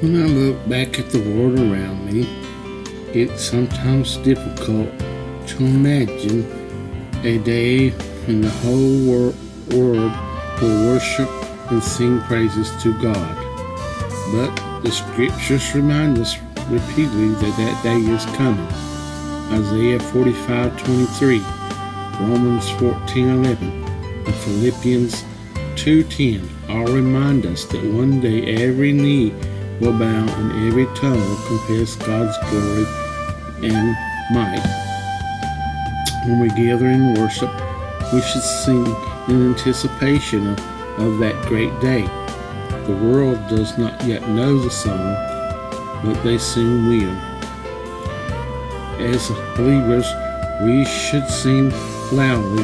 When I look back at the world around me, it's sometimes difficult to imagine a day when the whole world will worship and sing praises to God. But the scriptures remind us repeatedly that that day is coming. Isaiah 45:23, Romans 14:11, and Philippians 2:10 all remind us that one day every knee will bow and every tongue will confess God's glory and might. When we gather in worship, we should sing in anticipation of that great day. The world does not yet know the song, but they soon will. As believers, we should sing loudly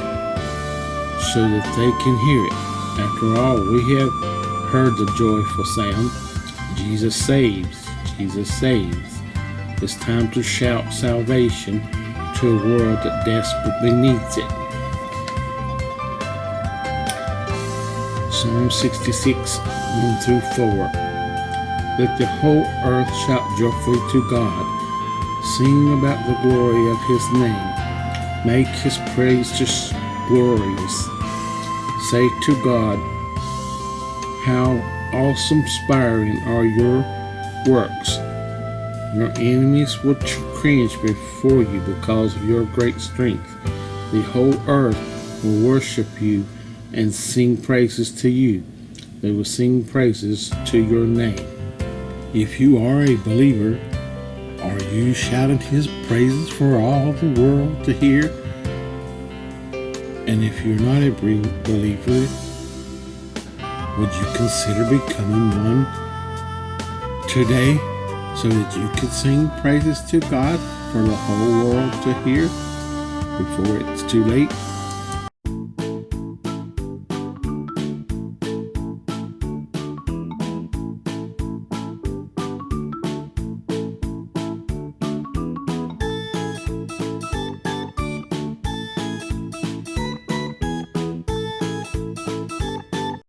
so that they can hear it. After all, we have heard the joyful sound, Jesus saves, Jesus saves. It's time to shout salvation to a world that desperately needs it. Psalm 66, 1-4. Let the whole earth shout joyfully to God. Sing about the glory of His name. Make His praise just glorious. Say to God, how awe-inspiring are your works. Your enemies will cringe before you because of your great strength. The whole earth will worship you and sing praises to you. They will sing praises to your name. If you are a believer, are you shouting His praises for all the world to hear? And if you're not a believer, would you consider becoming one today so that you could sing praises to God for the whole world to hear before it's too late?